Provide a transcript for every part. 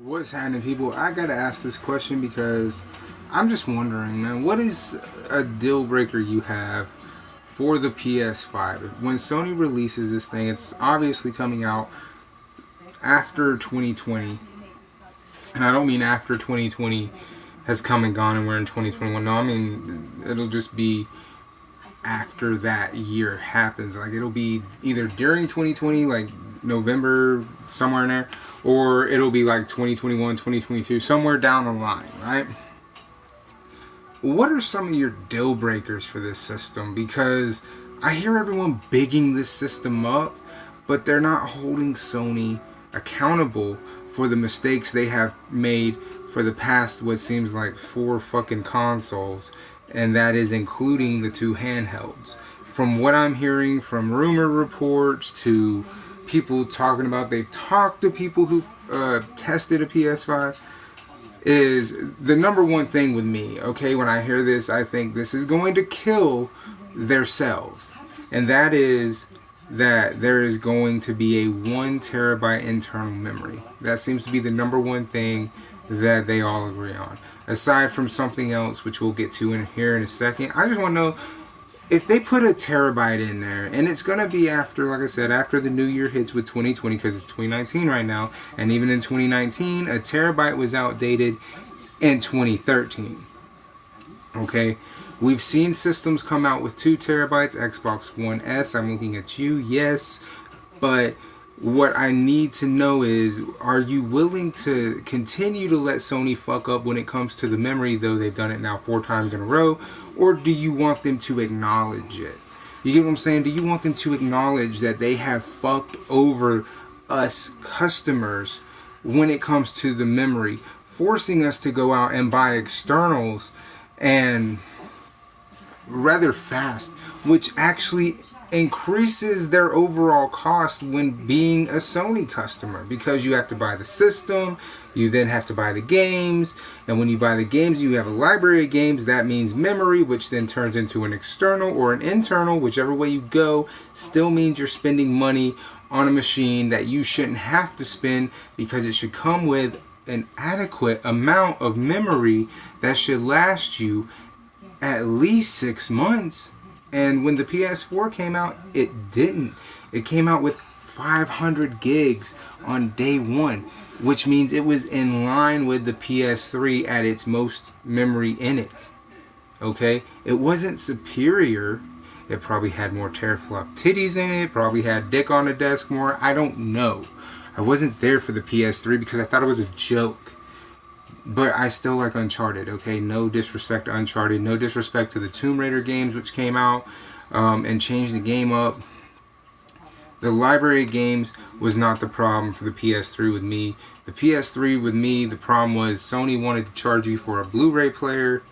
What's happening, people? I gotta ask this question because I'm just wondering, man, what is a deal breaker you have for the PS5? When Sony releases this thing, it's obviously coming out after 2020. And I don't mean after 2020 has come and gone and we're in 2021. No, I mean it'll just be after that year happens. Like, it'll be either during 2020, like November, somewhere in there, or it'll be like 2021, 2022, somewhere down the line, right? What are some of your deal breakers for this system? Because I hear everyone bigging this system up, but they're not holding Sony accountable for the mistakes they have made for the past, what seems like 4 fucking consoles, and that is including the 2 handhelds. From what I'm hearing from rumor reports to people talking about, they've talked to people who tested a PS5, is the number one thing with me. Okay, when I hear this, I think this is going to kill their sales, and that is that there is going to be a 1 terabyte internal memory. That seems to be the number one thing that they all agree on. Aside from something else, which we'll get to in here in a second, I just want to know if they put a terabyte in there, and it's going to be after, like I said, after the new year hits with 2020, because it's 2019 right now, and even in 2019, a terabyte was outdated in 2013. Okay? We've seen systems come out with 2 terabytes, Xbox One S, I'm looking at you, yes, but what I need to know is, are you willing to continue to let Sony fuck up when it comes to the memory, though they've done it now 4 times in a row, or do you want them to acknowledge it? You get what I'm saying? Do you want them to acknowledge that they have fucked over us customers when it comes to the memory, forcing us to go out and buy externals and rather fast, which actually increases their overall cost when being a Sony customer, because you have to buy the system, you then have to buy the games, and when you buy the games, you have a library of games. That means memory, which then turns into an external or an internal, whichever way you go, still means you're spending money on a machine that you shouldn't have to spend, because it should come with an adequate amount of memory that should last you at least 6 months. And when the PS4 came out, it didn't. It came out with 500 gigs on day 1, which means it was in line with the PS3 at its most memory in it. Okay? It wasn't superior. It probably had more teraflop titties in it, probably had dick on the desk more. I don't know. I wasn't there for the PS3 because I thought it was a joke. But I still like Uncharted, okay? No disrespect to Uncharted. No disrespect to the Tomb Raider games, which came out and changed the game up. The library of games was not the problem for the PS3 with me. The PS3 with me, the problem was Sony wanted to charge you for a Blu-ray player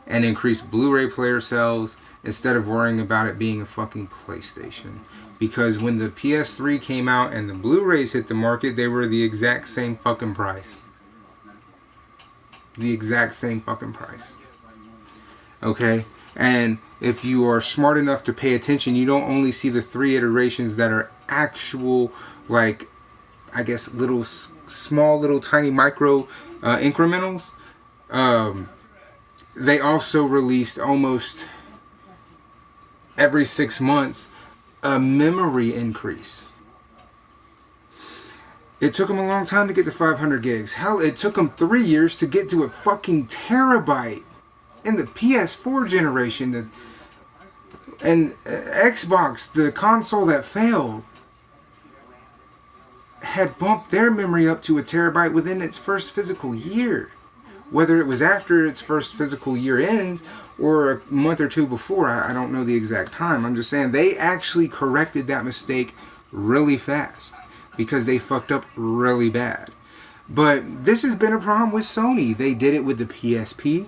and increase Blu-ray player sales instead of worrying about it being a fucking PlayStation. Because when the PS3 came out and the Blu-rays hit the market, they were the exact same fucking price. The exact same fucking price. Okay? And if you are smart enough to pay attention, you don't only see the 3 iterations that are actual, like, I guess, little, small, little, tiny, micro incrementals. They also released almost every 6 months a memory increase. It took them a long time to get to 500 gigs. Hell, it took them 3 years to get to a fucking terabyte in the PS4 generation. And Xbox, the console that failed, had bumped their memory up to a terabyte within its first physical year. Whether it was after its first physical year ends or a month or 2 before, I don't know the exact time. I'm just saying they actually corrected that mistake really fast, because they fucked up really bad. But this has been a problem with Sony. They did it with the PSP.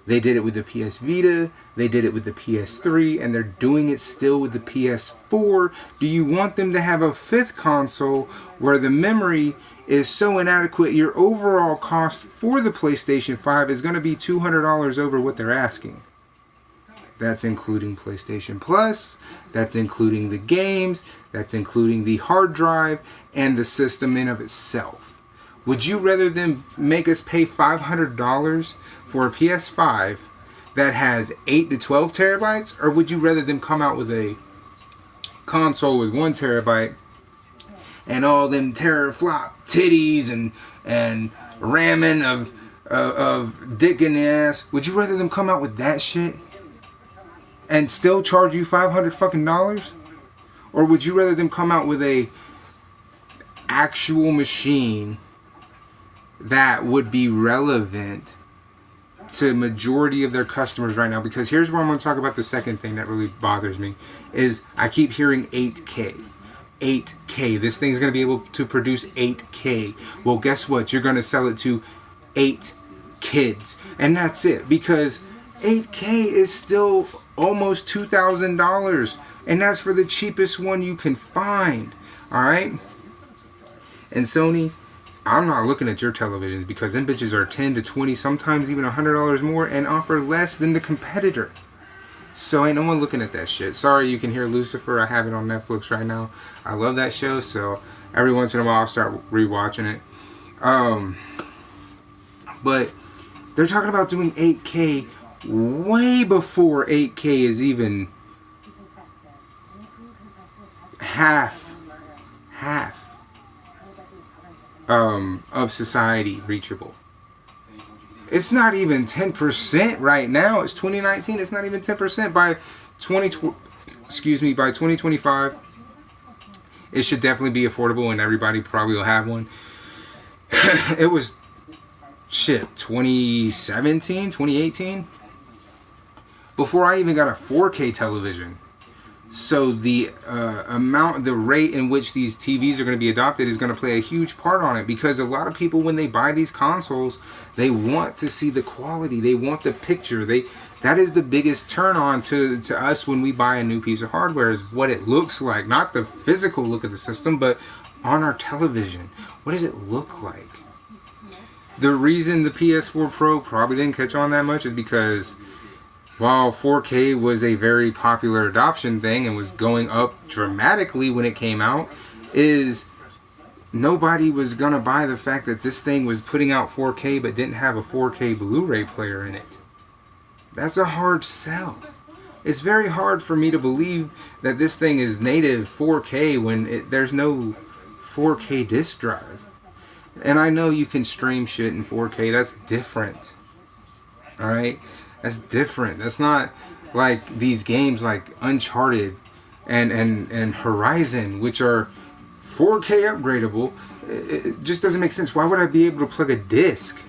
They did it with the PS Vita. They did it with the PS3. And they're doing it still with the PS4. Do you want them to have a 5th console where the memory is so inadequate, your overall cost for the PlayStation 5 is going to be $200 over what they're asking? That's including PlayStation Plus, that's including the games, that's including the hard drive, and the system in of itself. Would you rather them make us pay $500 for a PS5 that has 8 to 12 terabytes, or would you rather them come out with a console with 1 terabyte and all them teraflop titties and ramming of dick in the ass? Would you rather them come out with that shit and still charge you $500 fucking dollars, or would you rather them come out with a actual machine that would be relevant to majority of their customers right now? Because here's where I'm going to talk about the second thing that really bothers me is I keep hearing 8K. 8K. This thing's going to be able to produce 8K. Well, guess what? You're going to sell it to 8 kids. And that's it. Because 8K is still almost $2,000. And that's for the cheapest one you can find. Alright? And Sony, I'm not looking at your televisions because them bitches are 10 to 20, sometimes even $100 more and offer less than the competitor. So ain't no one looking at that shit. Sorry, you can hear Lucifer. I have it on Netflix right now. I love that show, so every once in a while I'll start rewatching it. But they're talking about doing 8K way before 8K is even half of society reachable. It's not even 10% right now. It's 2019. It's not even 10%. By 2025, it should definitely be affordable and everybody probably will have one. It was 2017, 2018 before I even got a 4K television. So the the rate in which these TVs are going to be adopted is going to play a huge part on it, because a lot of people, when they buy these consoles, they want to see the quality, they want the picture. That is the biggest turn on to us when we buy a new piece of hardware, is what it looks like, not the physical look of the system, but on our television. What does it look like? The reason the PS4 Pro probably didn't catch on that much is because while 4K was a very popular adoption thing and was going up dramatically when it came out, is nobody was going to buy the fact that this thing was putting out 4K but didn't have a 4K Blu-ray player in it. That's a hard sell. It's very hard for me to believe that this thing is native 4K when there's no 4K disc drive. And I know you can stream shit in 4K. That's different. Alright? That's different. That's not like these games like Uncharted and Horizon, which are 4K upgradable. It just doesn't make sense. Why would I be able to plug a disc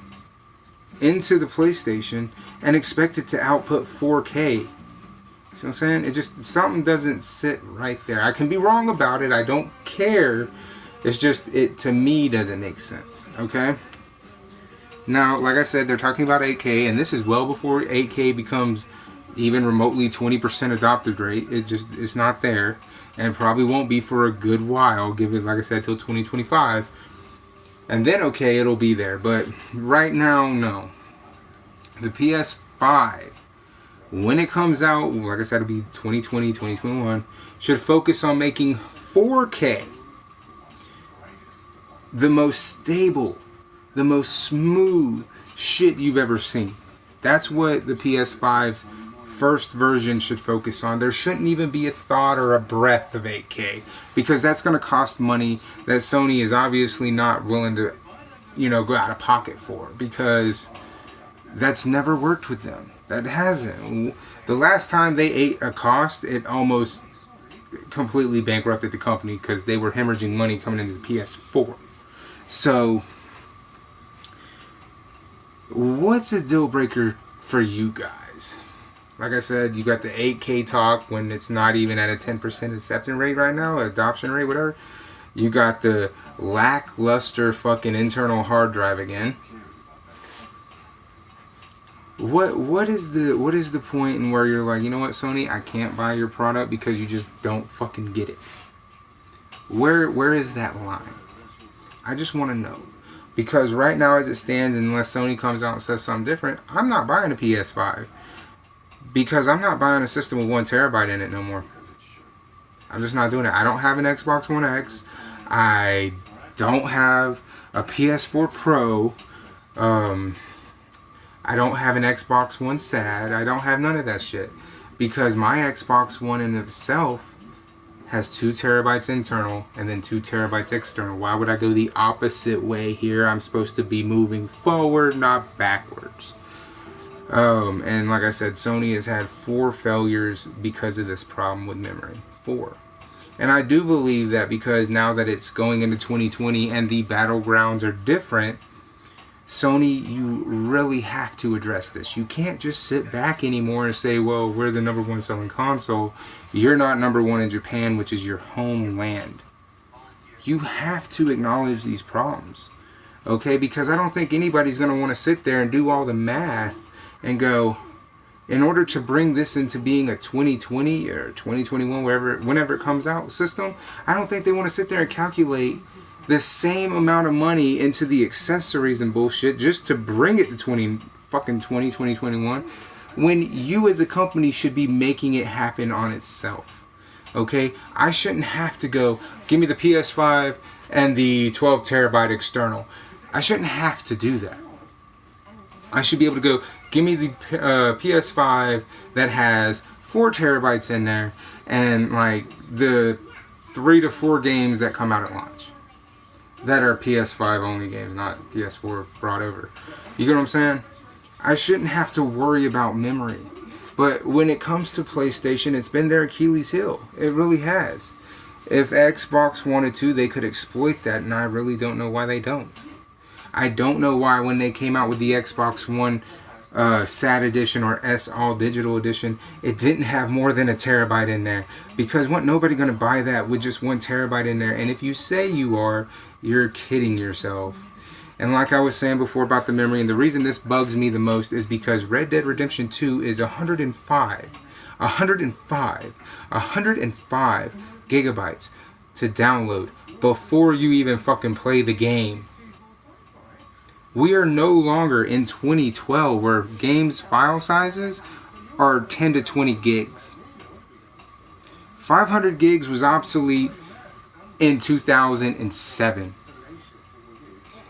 into the PlayStation and expect it to output 4K? You know what I'm saying? It just, something doesn't sit right there. I can be wrong about it. I don't care. It's just, it to me doesn't make sense. Okay? Now, like I said, they're talking about 8K, and this is well before 8K becomes even remotely 20% adopted rate. It's not there, and probably won't be for a good while. Give it, like I said, till 2025, and then okay, it'll be there. But right now, no. The PS5, when it comes out, like I said, it'll be 2020, 2021, should focus on making 4K the most stable, the most smooth shit you've ever seen. That's what the PS5's first version should focus on. There shouldn't even be a thought or a breath of 8K, because that's going to cost money that Sony is obviously not willing to, go out of pocket for, because that's never worked with them. That hasn't. The last time they ate a cost, it almost completely bankrupted the company because they were hemorrhaging money coming into the PS4. So what's a deal breaker for you guys? Like I said, you got the 8K talk when it's not even at a 10% acceptance rate right now, adoption rate, whatever. You got the lackluster fucking internal hard drive again. What is the point in where you're like, you know what, Sony, I can't buy your product because you just don't fucking get it? Where is that line? I just want to know. Because right now, as it stands, unless Sony comes out and says something different, I'm not buying a PS5. Because I'm not buying a system with 1 terabyte in it no more. I'm just not doing it. I don't have an Xbox One X. I don't have a PS4 Pro. I don't have an Xbox One SAD. I don't have none of that shit. Because my Xbox One in itself has 2 terabytes internal and then 2 terabytes external. Why would I go the opposite way here? I'm supposed to be moving forward, not backwards. And like I said, Sony has had 4 failures because of this problem with memory. 4. And I do believe that because now that it's going into 2020 and the battlegrounds are different, Sony, you really have to address this. You can't just sit back anymore and say, well, we're the #1 selling console. You're not #1 in Japan, which is your homeland. You have to acknowledge these problems. Okay? Because I don't think anybody's going to want to sit there and do all the math and go, in order to bring this into being a 2020 or 2021, whenever it comes out system, I don't think they want to sit there and calculate the same amount of money into the accessories and bullshit just to bring it to 2021, when you as a company should be making it happen on itself. Okay? I shouldn't have to go, give me the PS5 and the 12 terabyte external. I shouldn't have to do that. I should be able to go, give me the PS5 that has 4 terabytes in there and like the 3 to 4 games that come out at launch. That are PS5 only games, not PS4 brought over. You get what I'm saying? I shouldn't have to worry about memory. But when it comes to PlayStation, it's been their Achilles heel. It really has. If Xbox wanted to, they could exploit that, and I really don't know why they don't. I don't know why when they came out with the Xbox One SAD edition or S All Digital edition, it didn't have more than a terabyte in there. Because what nobody gonna buy that with just 1 terabyte in there? And if you say you are, you're kidding yourself. And like I was saying before about the memory, and the reason this bugs me the most is because Red Dead Redemption 2 is 105 gigabytes to download before you even fucking play the game. We are no longer in 2012 where games file sizes are 10 to 20 gigs. 500 gigs was obsolete in 2007.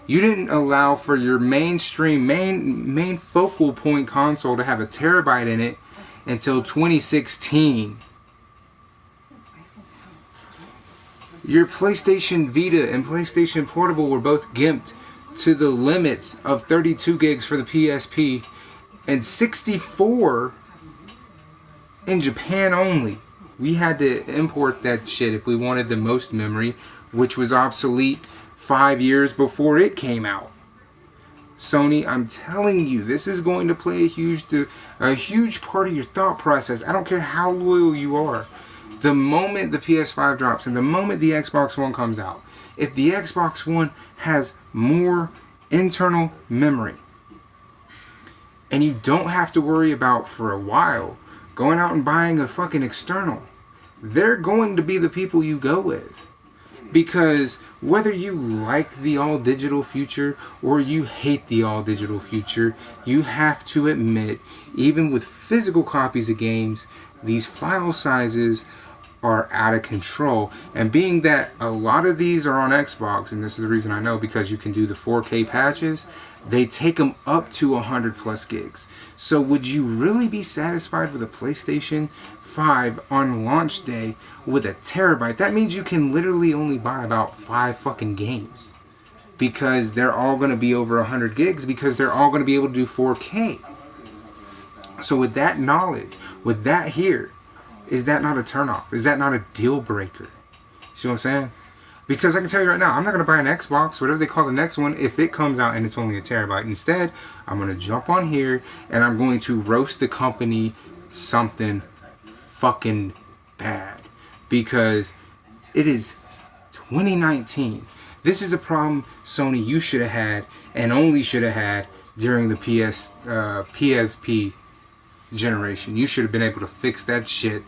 You didn't allow for your mainstream, main focal point console to have a terabyte in it until 2016. Your PlayStation Vita and PlayStation Portable were both gimped to the limits of 32 gigs for the PSP and 64 in Japan only. We had to import that shit if we wanted the most memory, which was obsolete 5 years before it came out. Sony, I'm telling you, this is going to play a huge part of your thought process. I don't care how loyal you are. The moment the PS5 drops and the moment the Xbox One comes out, if the Xbox One has more internal memory and you don't have to worry about for a while going out and buying a fucking external, they're going to be the people you go with. Because whether you like the all-digital future or you hate the all-digital future, you have to admit, even with physical copies of games, these file sizes are out of control. And being that a lot of these are on Xbox, and this is the reason I know, because you can do the 4K patches, they take them up to 100 plus gigs. So would you really be satisfied with a PlayStation 5 on launch day with a terabyte? That means you can literally only buy about 5 fucking games, because they're all going to be over 100 gigs, because they're all going to be able to do 4K. So with that knowledge, with that here, is that not a turnoff? Is that not a deal breaker? See what I'm saying? Because I can tell you right now, I'm not going to buy an Xbox, whatever they call the next one, if it comes out and it's only a terabyte. Instead, I'm going to jump on here and I'm going to roast the company something fucking bad. Because it is 2019. This is a problem, Sony, you should have had and only should have had during the PSP generation. You should have been able to fix that shit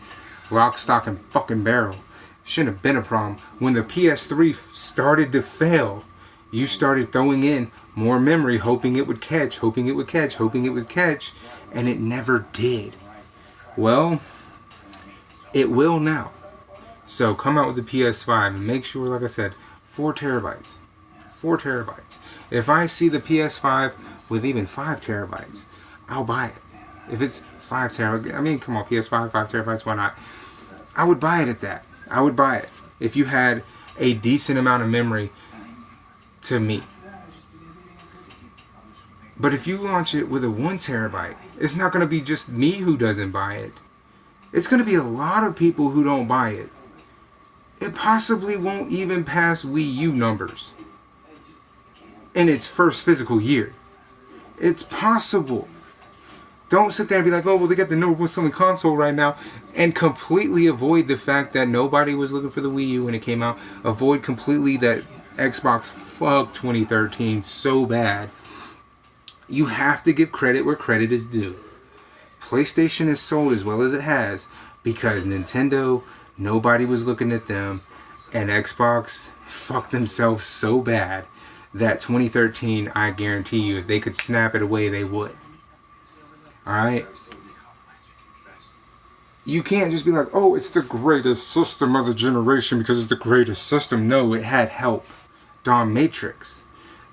lock, stock, and fucking barrel. Shouldn't have been a problem. When the PS3 started to fail, you started throwing in more memory, hoping it would catch, hoping it would catch, hoping it would catch, and it never did. Well, it will now. So come out with the PS5 and make sure, like I said, 4 terabytes. 4 terabytes. If I see the PS5 with even 5 terabytes, I'll buy it. If it's 5 terabytes, I mean, come on, PS5, 5 terabytes, why not? I would buy it at that. I would buy it if you had a decent amount of memory to me. But if you launch it with a 1 terabyte, it's not going to be just me who doesn't buy it. It's going to be a lot of people who don't buy it. It possibly won't even pass Wii U numbers in its first physical year. It's possible. Don't sit there and be like, oh, well, they got the number one selling console right now, and completely avoid the fact that nobody was looking for the Wii U when it came out. Avoid completely that Xbox fucked 2013 so bad. You have to give credit where credit is due. PlayStation has sold as well as it has because Nintendo, nobody was looking at them, and Xbox fucked themselves so bad that 2013, I guarantee you, if they could snap it away, they would. Alright? You can't just be like, oh, it's the greatest system of the generation because it's the greatest system. No, it had help. Dawn Matrix,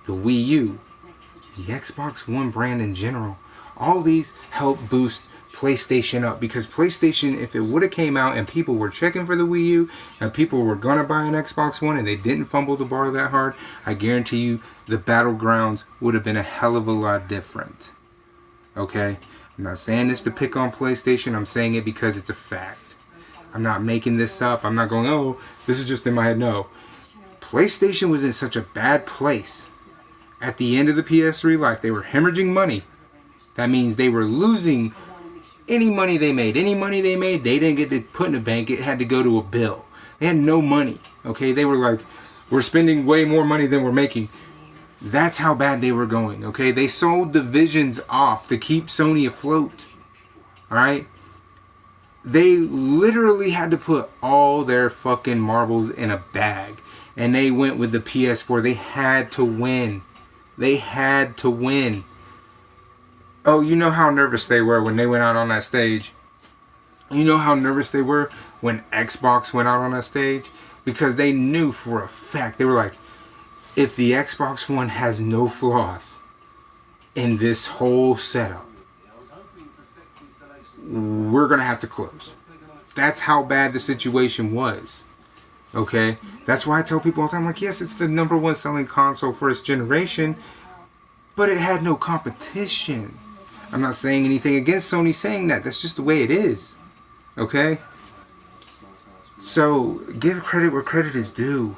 the Wii U, the Xbox One brand in general, all these help boost PlayStation up, because PlayStation, if it would have came out and people were checking for the Wii U and people were gonna buy an Xbox One and they didn't fumble the bar that hard, I guarantee you the battlegrounds would have been a hell of a lot different. Okay? I'm not saying this to pick on PlayStation, I'm saying it because it's a fact. I'm not making this up. I'm not going, oh, this is just in my head. No. PlayStation was in such a bad place at the end of the PS3 life. They were hemorrhaging money. That means they were losing any money they made. Any money they made, they didn't get to put in a bank. It had to go to a bill. They had no money. Okay, they were like, we're spending way more money than we're making. That's how bad they were going. Okay, they sold divisions off to keep Sony afloat. Alright? They literally had to put all their fucking marbles in a bag. And they went with the PS4. They had to win. They had to win. Oh, you know how nervous they were when they went out on that stage? You know how nervous they were when Xbox went out on that stage? Because they knew for a fact, they were like, if the Xbox One has no flaws in this whole setup, we're going to have to close. That's how bad the situation was. Okay? That's why I tell people all the time, like, yes, it's the number one selling console for its generation, but it had no competition. I'm not saying anything against Sony saying that. That's just the way it is. Okay? So, give credit where credit is due.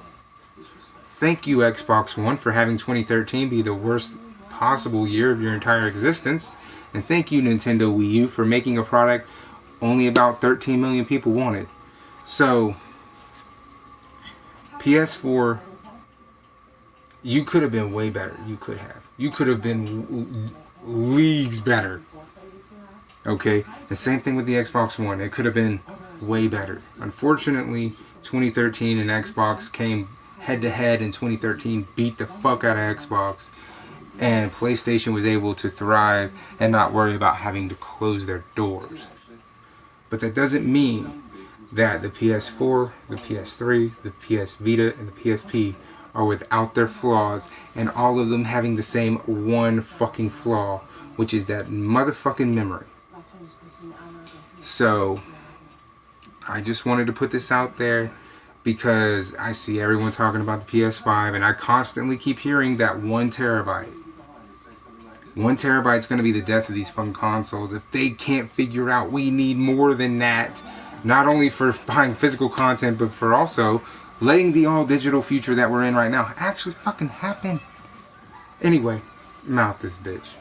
Thank you, Xbox One, for having 2013 be the worst possible year of your entire existence. And thank you, Nintendo Wii U, for making a product only about 13 million people wanted. So, PS4, you could have been way better. You could have. You could have been leagues better. Okay? The same thing with the Xbox One. It could have been way better. Unfortunately, 2013 and Xbox came head to head in 2013, beat the fuck out of Xbox, and PlayStation was able to thrive and not worry about having to close their doors. But that doesn't mean that the PS4, the PS3, the PS Vita, and the PSP are without their flaws, and all of them having the same one fucking flaw, which is that motherfucking memory. So, I just wanted to put this out there because I see everyone talking about the PS5, and I constantly keep hearing that 1 terabyte. 1 terabyte is going to be the death of these fucking consoles. If they can't figure out we need more than that, not only for buying physical content, but for also letting the all-digital future that we're in right now actually fucking happen. Anyway, I'm out this bitch.